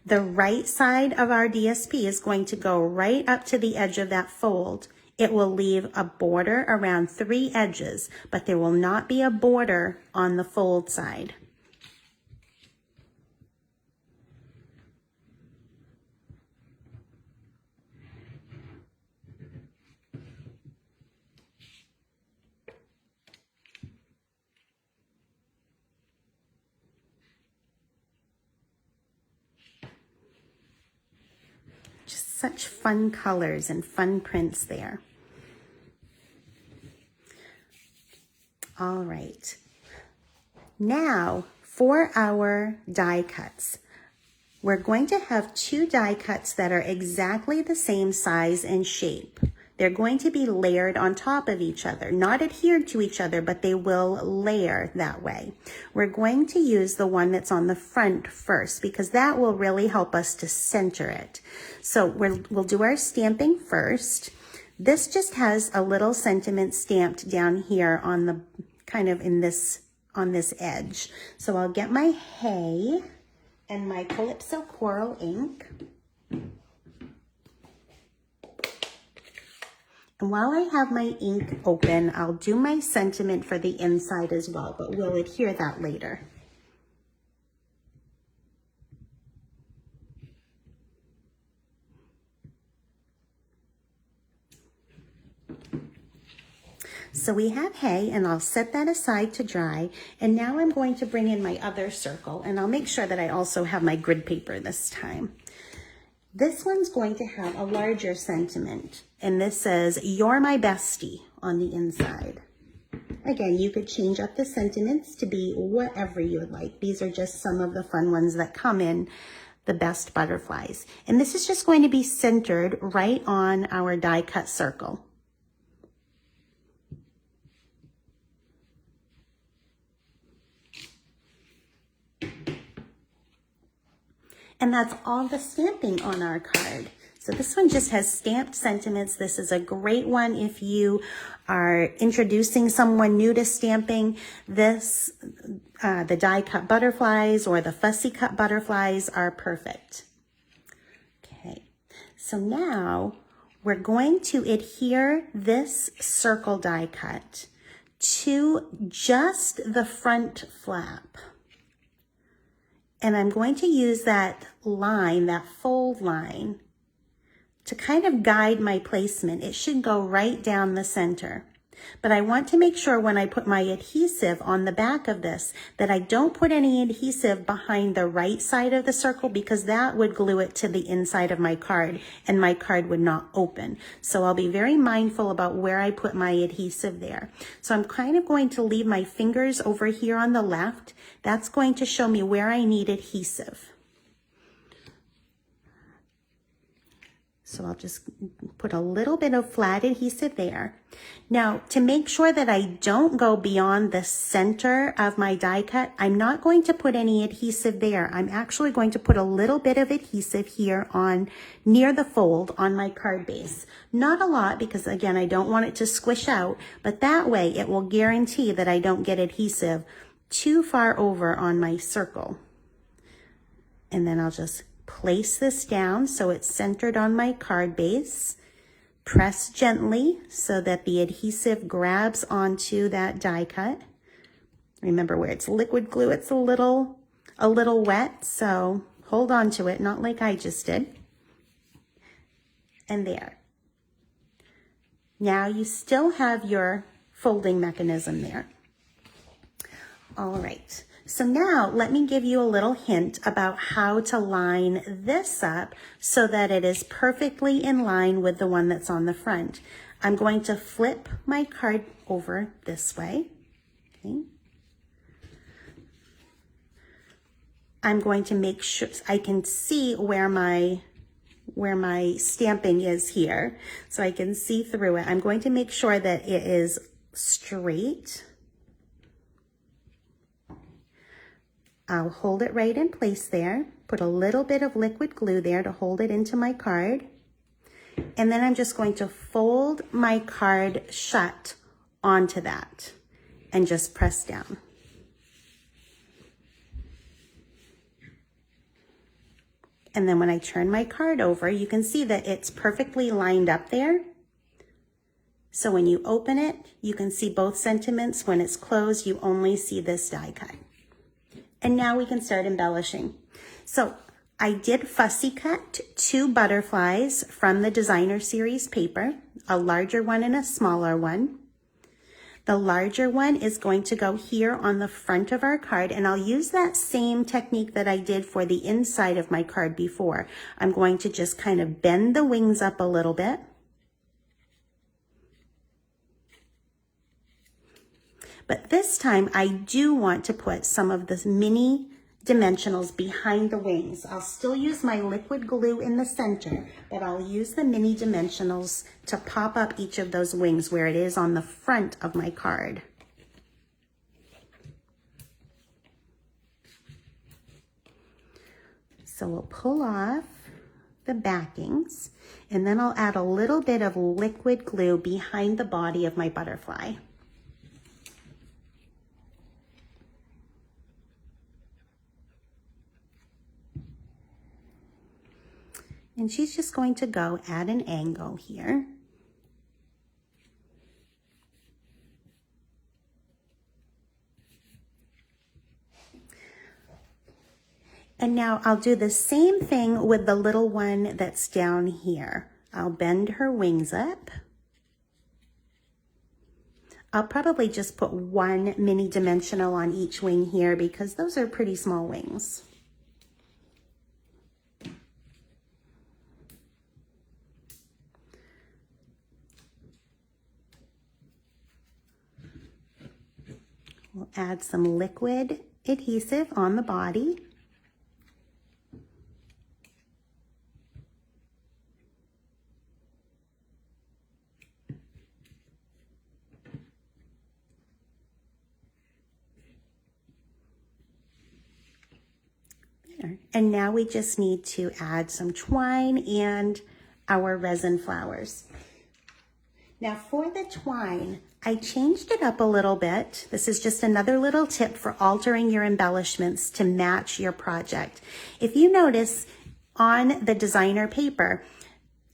the right side of our DSP is going to go right up to the edge of that fold. It will leave a border around 3 edges, but there will not be a border on the fold side. Just such fun colors and fun prints there. All right, now for our die cuts. We're going to have 2 die cuts that are exactly the same size and shape. They're going to be layered on top of each other, not adhered to each other, but they will layer that way. We're going to use the one that's on the front first because that will really help us to center it. So we'll do our stamping first. This just has a little sentiment stamped down here on the kind of on this edge. So I'll get my hay and my Calypso Coral ink. And while I have my ink open, I'll do my sentiment for the inside as well, but we'll adhere that later. So we have hay, and I'll set that aside to dry. And now I'm going to bring in my other circle, and I'll make sure that I also have my grid paper this time. This one's going to have a larger sentiment, and this says, "You're my bestie" on the inside. Again, you could change up the sentiments to be whatever you would like. These are just some of the fun ones that come in the best butterflies. And this is just going to be centered right on our die cut circle. And that's all the stamping on our card. So this one just has stamped sentiments. This is a great one if you are introducing someone new to stamping. This, the die cut butterflies or the fussy cut butterflies are perfect. Okay, so now we're going to adhere this circle die cut to just the front flap. And I'm going to use that line, that fold line, to kind of guide my placement. It should go right down the center. But I want to make sure when I put my adhesive on the back of this that I don't put any adhesive behind the right side of the circle, because that would glue it to the inside of my card and my card would not open. So I'll be very mindful about where I put my adhesive there. So I'm kind of going to leave my fingers over here on the left. That's going to show me where I need adhesive. So I'll just put a little bit of flat adhesive there. Now, to make sure that I don't go beyond the center of my die cut, I'm not going to put any adhesive there. I'm actually going to put a little bit of adhesive here on near the fold on my card base. Not a lot, because again, I don't want it to squish out, but that way it will guarantee that I don't get adhesive too far over on my circle. And then I'll just place this down so it's centered on my card base. Press gently so that the adhesive grabs onto that die cut. Remember, where it's liquid glue, it's a little wet, so hold on to it, not like I just did. And there. Now you still have your folding mechanism there. All right. So now let me give you a little hint about how to line this up so that it is perfectly in line with the one that's on the front. I'm going to flip my card over this way. Okay. I'm going to make sure I can see where my stamping is here, so I can see through it. I'm going to make sure that it is straight. I'll hold it right in place there, put a little bit of liquid glue there to hold it into my card, and then I'm just going to fold my card shut onto that and just press down. And then when I turn my card over, you can see that it's perfectly lined up there. So when you open it, you can see both sentiments. When it's closed, you only see this die cut. And now we can start embellishing. So I did fussy cut 2 butterflies from the designer series paper, a larger one and a smaller one. The larger one is going to go here on the front of our card, and I'll use that same technique that I did for the inside of my card before. I'm going to just kind of bend the wings up a little bit. But this time I do want to put some of the mini dimensionals behind the wings. I'll still use my liquid glue in the center, but I'll use the mini dimensionals to pop up each of those wings where it is on the front of my card. So we'll pull off the backings, and then I'll add a little bit of liquid glue behind the body of my butterfly. And she's just going to go at an angle here. And now I'll do the same thing with the little one that's down here. I'll bend her wings up. I'll probably just put 1 mini dimensional on each wing here because those are pretty small wings. We'll add some liquid adhesive on the body. There. And now we just need to add some twine and our resin flowers. Now for the twine, I changed it up a little bit. This is just another little tip for altering your embellishments to match your project. If you notice on the designer paper,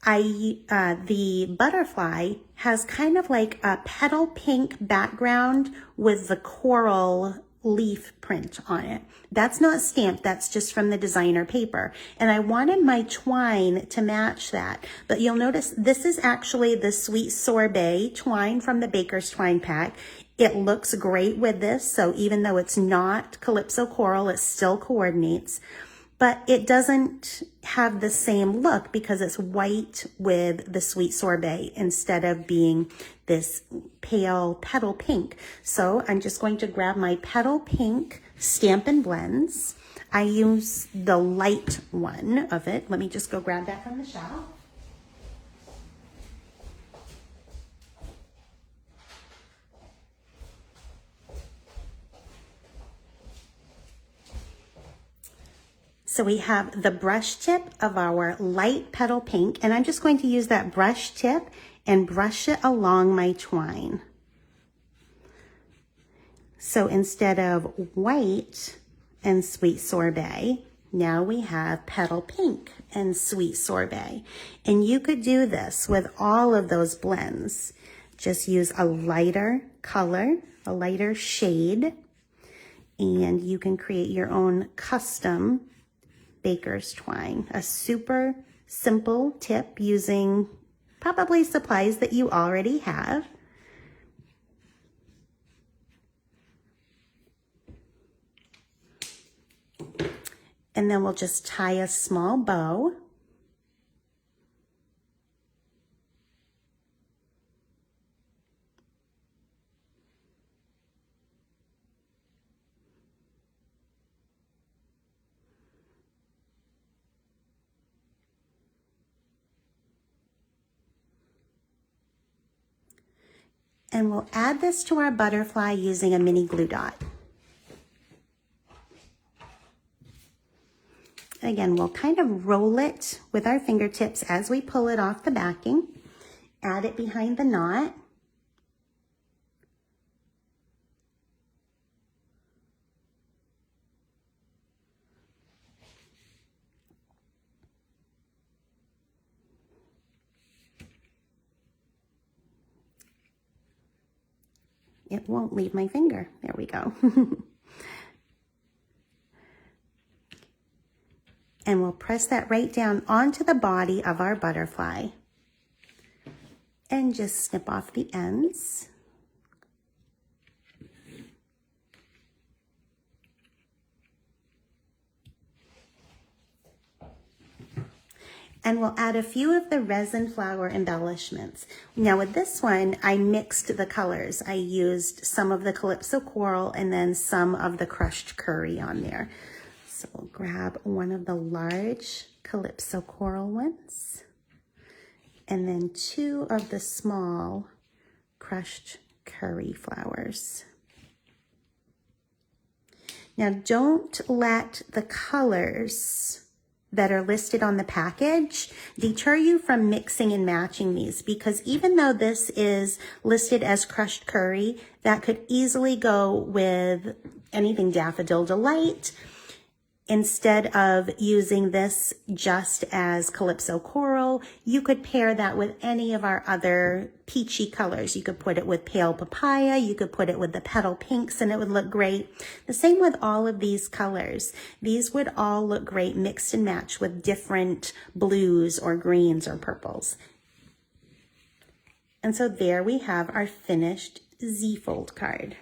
the butterfly has kind of like a petal pink background with the coral leaf print on it. That's not stamped, that's just from the designer paper. And I wanted my twine to match that. But you'll notice this is actually the Sweet Sorbet twine from the Baker's Twine Pack. It looks great with this, so even though it's not Calypso Coral, it still coordinates. But it doesn't have the same look because it's white with the Sweet Sorbet instead of being this pale petal pink. So I'm just going to grab my petal pink Stampin' Blends. I use the light one of it. Let me just go grab that from the shelf. So we have the brush tip of our light petal pink, and I'm just going to use that brush tip and brush it along my twine. So instead of white and Sweet Sorbet, now we have petal pink and Sweet Sorbet. And you could do this with all of those blends. Just use a lighter color, a lighter shade, and you can create your own custom Baker's twine. A super simple tip using probably supplies that you already have. And then we'll just tie a small bow. And we'll add this to our butterfly using a mini glue dot. Again, we'll kind of roll it with our fingertips as we pull it off the backing. Add it behind the knot. It won't leave my finger. There we go. And we'll press that right down onto the body of our butterfly. And just snip off the ends. And we'll add a few of the resin flower embellishments. Now with this one, I mixed the colors. I used some of the Calypso Coral and then some of the crushed curry on there. So we'll grab one of the large Calypso Coral ones, and then two of the small crushed curry flowers. Now don't let the colors that are listed on the package deter you from mixing and matching these, because even though this is listed as crushed curry, that could easily go with anything Daffodil Delight. Instead of using this just as Calypso Coral, you could pair that with any of our other peachy colors. You could put it with Pale Papaya, you could put it with the Petal Pinks, and it would look great. The same with all of these colors. These would all look great mixed and matched with different blues or greens or purples. And so there we have our finished Z-fold card.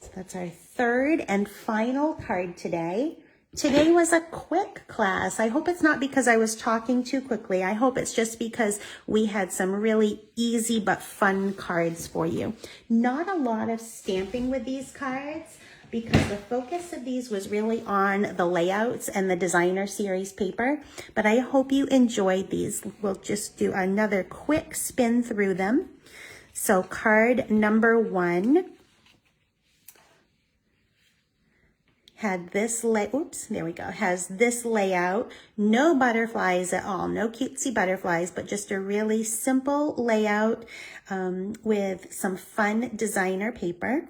So that's our third and final card today. Today was a quick class. I hope it's not because I was talking too quickly. I hope it's just because we had some really easy but fun cards for you. Not a lot of stamping with these cards because the focus of these was really on the layouts and the designer series paper, but I hope you enjoyed these. We'll just do another quick spin through them. So card number 1 had this has this layout. No butterflies at all, no cutesy butterflies, but just a really simple layout with some fun designer paper.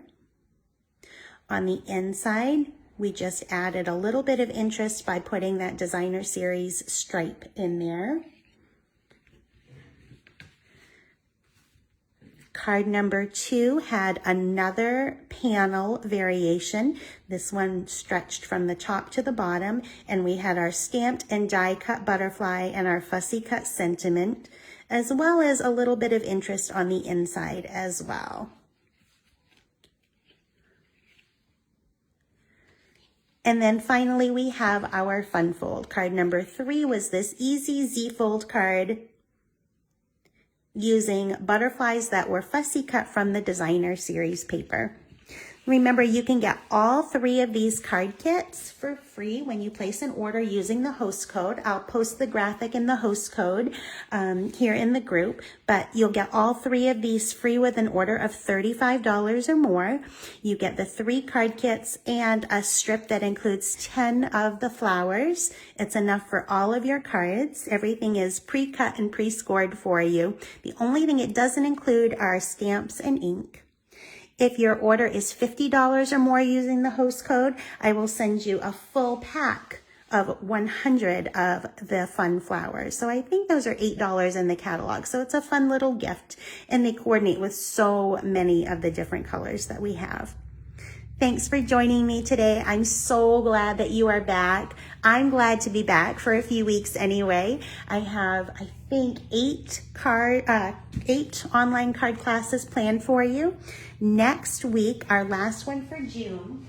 On the inside, we just added a little bit of interest by putting that designer series stripe in there. Card number 2 had another panel variation. This one stretched from the top to the bottom, and we had our stamped and die cut butterfly and our fussy cut sentiment, as well as a little bit of interest on the inside as well. And then finally, we have our fun fold. Card number 3 was this easy Z fold card using butterflies that were fussy cut from the designer series paper. Remember, you can get all 3 of these card kits for free when you place an order using the host code. I'll post the graphic and the host code here in the group, but you'll get all 3 of these free with an order of $35 or more. You get the 3 card kits and a strip that includes 10 of the flowers. It's enough for all of your cards. Everything is pre-cut and pre-scored for you. The only thing it doesn't include are stamps and ink. If your order is $50 or more using the host code, I will send you a full pack of 100 of the fun flowers. So I think those are $8 in the catalog. So it's a fun little gift, and they coordinate with so many of the different colors that we have. Thanks for joining me today. I'm so glad that you are back. I'm glad to be back for a few weeks anyway. I have, I think, 8 online card classes planned for you. Next week, our last one for June,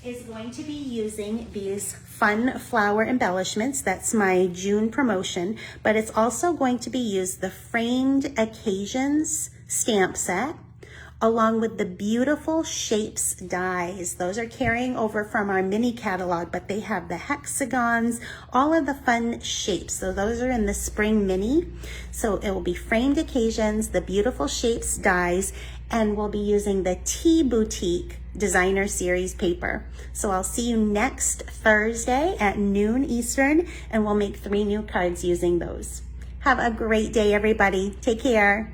is going to be using these fun flower embellishments. That's my June promotion, but it's also going to be used the Framed Occasions stamp set, along with the beautiful shapes dies. Those are carrying over from our mini catalog, but they have the hexagons, all of the fun shapes. So those are in the spring mini. So it will be Framed Occasions, the beautiful shapes dies, and we'll be using the Tea Boutique designer series paper. So I'll see you next Thursday at noon Eastern, and we'll make 3 new cards using those. Have a great day, everybody. Take care.